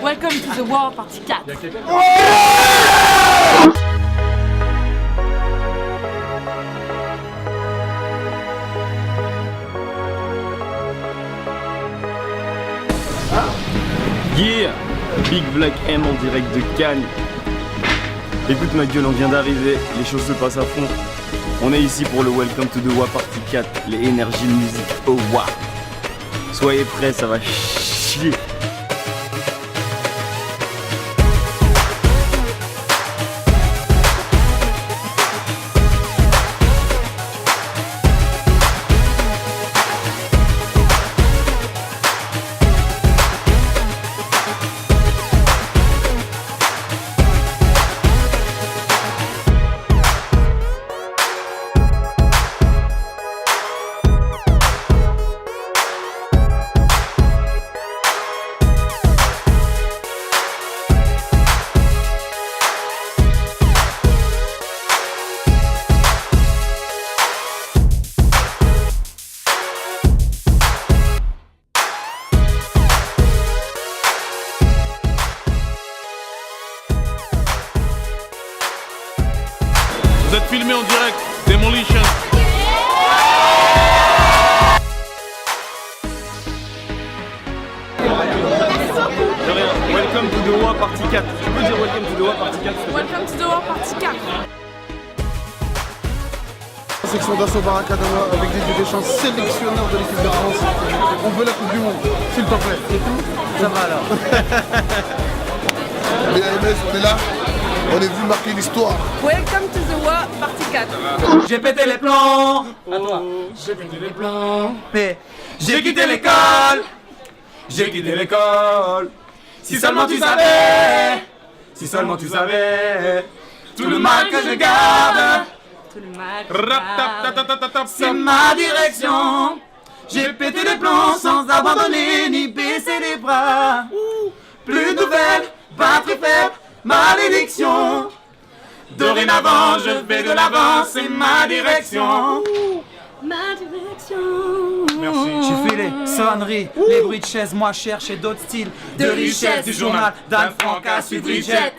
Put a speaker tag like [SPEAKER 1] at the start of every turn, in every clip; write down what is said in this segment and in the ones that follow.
[SPEAKER 1] Welcome to the War Party 4.
[SPEAKER 2] Yeah, Big Black M en direct de Cannes. Écoute ma gueule, on vient d'arriver, les choses se passent à fond. On est ici pour le Welcome to the Wa Party 4, les Energy Music Awards. Soyez prêts, ça va chier.
[SPEAKER 3] Vous êtes filmé en direct, Demolition.
[SPEAKER 2] De rien, Welcome to the Wa Party 4. Tu peux dire Welcome to the Wa Party 4?
[SPEAKER 1] Welcome to the War Party 4.
[SPEAKER 4] Section d'assaut Barakadama avec des chants sélectionneurs de l'équipe de France. On veut la Coupe du Monde, s'il te plaît. Et tout, ça va alors.
[SPEAKER 5] Mais AMS, on est là, on est venu marquer l'histoire.
[SPEAKER 1] Welcome to the War Party 4.
[SPEAKER 6] J'ai pété les plombs. À toi.
[SPEAKER 3] J'ai pété les plans.
[SPEAKER 6] Mais j'ai quitté l'école. J'ai quitté l'école. Si seulement tu savais. Si seulement tu savais. Tout le mal que je garde.
[SPEAKER 1] Tout le mal.
[SPEAKER 6] C'est ma direction. J'ai pété les plombs sans abandonner ni baisser les bras. Plus de nouvelles, batterie faible, malédiction. Dorénavant, je vais de l'avant, c'est ma direction.
[SPEAKER 1] Ma direction.
[SPEAKER 3] Merci.
[SPEAKER 6] J'ai fait les sonneries, les bruits de chaises, moi chercher d'autres styles de richesse du journal d'Anne Frank à Bridget.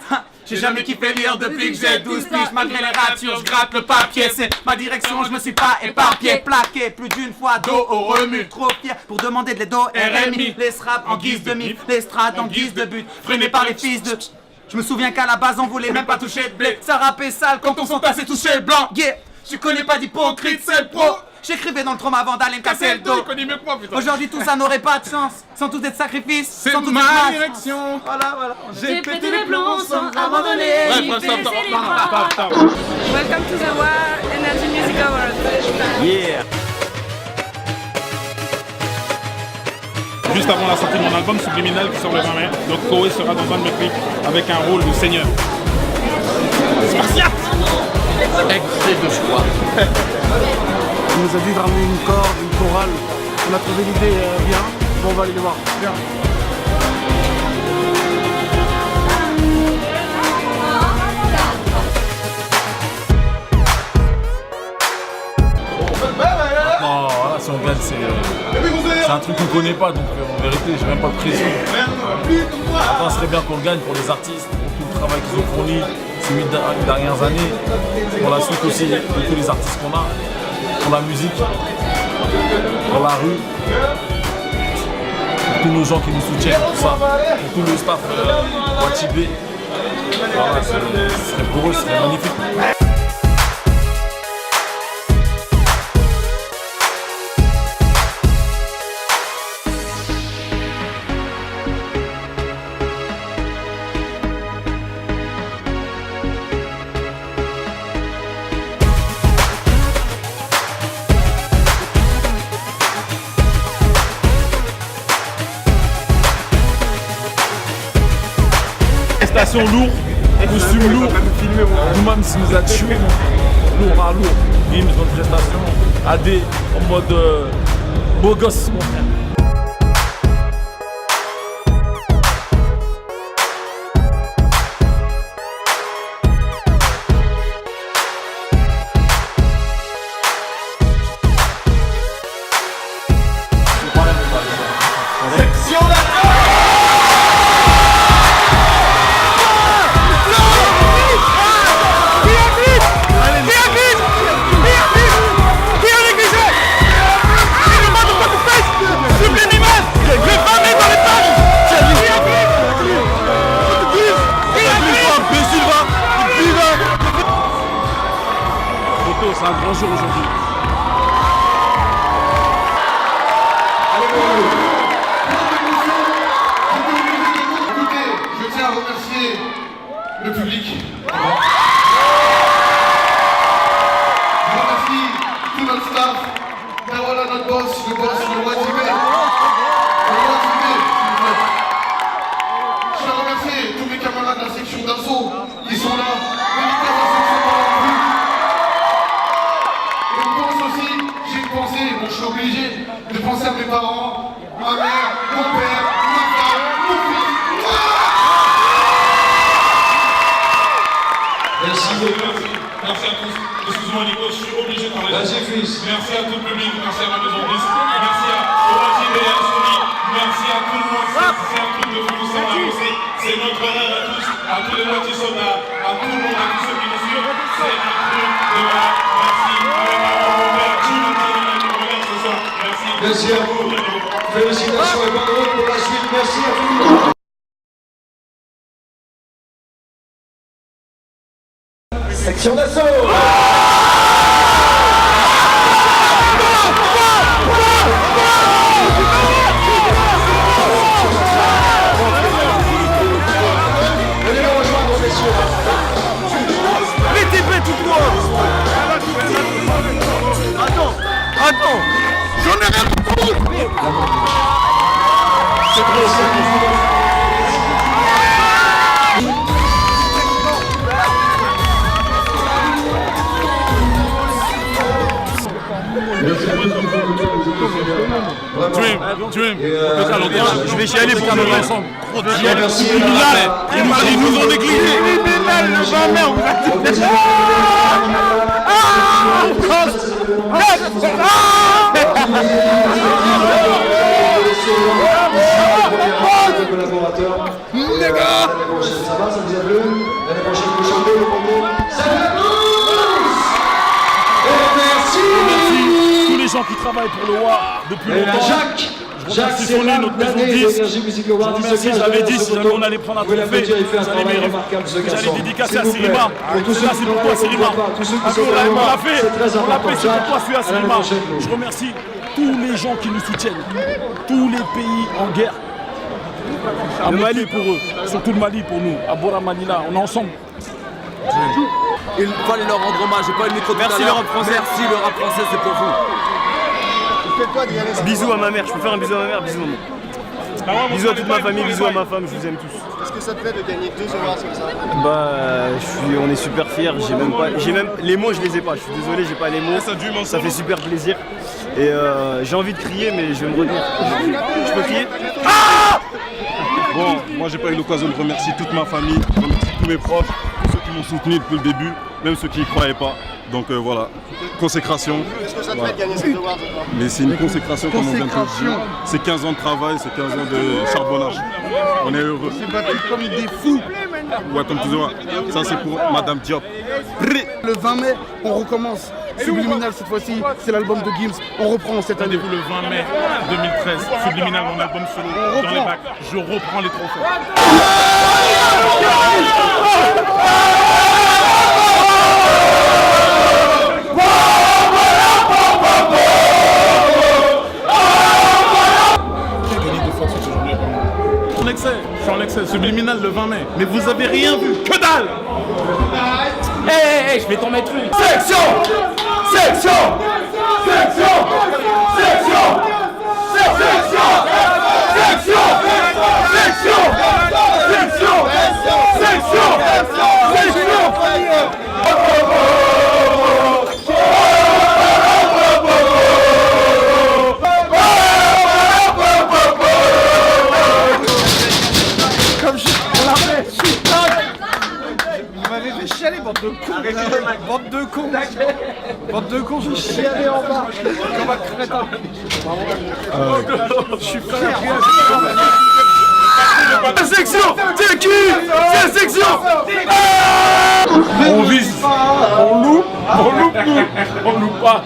[SPEAKER 6] J'ai jamais kiffé lire depuis que j'ai 12 piges. Malgré les ratures, je gratte le papier. C'est ma direction, je me suis pas éparpillé. Plaqué plus d'une fois, dos au remue. Trop fier pour demander de l'aide au RMI. Les straps en guise de mythe, les strates en guise de but. Freiné par les fils de... Je me souviens qu'à la base on voulait même pas toucher de blé. Ça rappait sale quand on s'entassait toucher le blanc. Yeah, je connais pas d'hypocrite, c'est le pro. J'écrivais dans le trauma avant d'aller me casser le dos. Aujourd'hui tout ça n'aurait pas de sens sans tout être sacrifice.
[SPEAKER 3] C'est
[SPEAKER 6] sans tout
[SPEAKER 3] ma
[SPEAKER 6] être
[SPEAKER 3] direction.
[SPEAKER 6] Voilà.
[SPEAKER 1] J'ai pété les plombs sans abandonner.
[SPEAKER 3] Ouais,
[SPEAKER 1] ni
[SPEAKER 3] stop,
[SPEAKER 1] baisser
[SPEAKER 3] stop,
[SPEAKER 1] les
[SPEAKER 3] stop,
[SPEAKER 1] bras.
[SPEAKER 3] stop, stop.
[SPEAKER 1] Welcome to the War Energy Music Awards.
[SPEAKER 2] Yeah.
[SPEAKER 3] Juste avant la sortie de mon album Subliminal qui sort le 20 mai, donc Koé sera dans un de mes clips avec un rôle de seigneur. Spartiate. Excès de choix.
[SPEAKER 4] Il nous a dit de ramener une corde, une chorale. On a trouvé l'idée bien. Bon, on va aller les voir. Bien.
[SPEAKER 7] Non, là, si on gagne, c'est un truc qu'on connaît pas, donc en vérité, j'ai même pas de pression. Après, ce serait bien qu'on le gagne pour les artistes, pour tout le travail qu'ils ont fourni ces 8 dernières années, pour la suite aussi de tous les artistes qu'on a, pour la musique, pour la rue, pour tous nos gens qui nous soutiennent, tout ça, pour tout le staff Watibé. Voilà, ce serait pour eux, ce serait magnifique. Prestation lourde, costume lourd, nous-mêmes si nous a tués, lourd à lourd, une bonne prestation, AD en mode beau gosse mon frère.
[SPEAKER 3] un grand jour aujourd'hui.
[SPEAKER 5] Écoutez, je tiens à remercier le public. Je remercie tout notre staff. Et voilà notre boss, le Wazibé. Le Wazibé, s'il vous plaît. Je tiens à remercier tous mes camarades de la section d'assaut qui sont là. Dédicace à la section d'assaut. Et je pense aussi, j'ai une pensée, bon je suis obligé de penser à mes parents, ma mère, mon père, ma femme, mon fils.
[SPEAKER 3] Merci beaucoup. Merci à tous. Excuse-moi Nico, je suis obligé de parler. Vas-y fils. Merci à tout le public, merci à ma maison 10, merci à Oragine et à Soumi, merci à tout le monde. C'est un truc de fou, c'est notre honneur à tous, à tous les gens qui sont là, à tout le monde, à tous ceux qui nous suivent. C'est un truc de malade. Merci.
[SPEAKER 8] Merci à vous. Félicitations et bonne route pour la suite. Merci à tout le monde. Section d'assaut. Venez nous rejoindre, messieurs.
[SPEAKER 2] Attends, j'en ai rien à foutre.
[SPEAKER 8] C'est trop.
[SPEAKER 3] Dream,
[SPEAKER 2] je vais chialer pour nous ensemble.
[SPEAKER 8] Merci.
[SPEAKER 3] Ils nous ont négligés.
[SPEAKER 8] Collaborateurs. L'année prochaine, ça va, ça vous a plu? L'année prochaine, vous chantez le bonbon. Salut à tous! Et merci!
[SPEAKER 3] Tous les gens qui travaillent pour le WA depuis longtemps.
[SPEAKER 8] Jacques, c'est
[SPEAKER 3] notre maison 10. Je remercie, j'avais dit si jamais on allait prendre un trophée, j'allais dédicacer à Sirima. Ça c'est pour toi Sirima. On l'a fait, c'est pour toi celui-là Sirima. Je remercie tous les gens qui nous soutiennent, tous les pays en guerre. À Mali pour eux, surtout le Mali pour nous, à Bora Manila, on est ensemble.
[SPEAKER 9] Il fallait leur rendre hommage, j'ai pas eu le micro tout à l'heure. Merci le rap français. Merci le rap français, c'est pour vous.
[SPEAKER 2] Bisous à ma mère, je peux faire un bisou à ma mère, bisous maman. Bisous à toute ma famille, bisous à ma femme, je vous aime tous.
[SPEAKER 4] Qu'est-ce que ça te fait de gagner 2 awards comme ça?
[SPEAKER 2] On est super fiers, j'ai même les mots je les ai pas, je suis désolé, j'ai pas les mots. Ça fait super plaisir. Et j'ai envie de crier mais je vais me retenir. Je peux crier?
[SPEAKER 3] Bon, moi j'ai pas eu l'occasion de remercier toute ma famille, de remercier tous mes proches, tous ceux qui m'ont soutenu depuis le début, même ceux qui n'y croyaient pas. Donc voilà, consécration.
[SPEAKER 4] Qu'est-ce que ça te fait de gagner cette award?
[SPEAKER 3] Mais c'est une consécration comme on vient de le dire. C'est 15 ans de travail, c'est 15 ans de charbonnage. On est heureux.
[SPEAKER 4] C'est battu comme des fous.
[SPEAKER 3] Ouais, comme toujours. Ça c'est pour Madame Diop.
[SPEAKER 4] Le 20 mai, on recommence. Subliminal cette fois-ci, c'est l'album de Gims. On reprend cette année.
[SPEAKER 3] Rendez-vous le 20 mai 2013. Subliminal, mon album solo dans les bacs. Je reprends les trophées. Je suis en excès, Subliminal le 20 mai. Mais vous avez rien vu, que dalle!
[SPEAKER 6] Hey, je vais t'en mettre une.
[SPEAKER 8] Section! Section! Section! Section! Section! Section! Section! Section! Section!
[SPEAKER 6] Bande de cons. Bande de cons, je suis chialé en bas. Comme un crétin. Je suis fier.
[SPEAKER 2] La section, c'est qui? C'est la section.
[SPEAKER 3] On vise, on loupe nous, on loupe pas.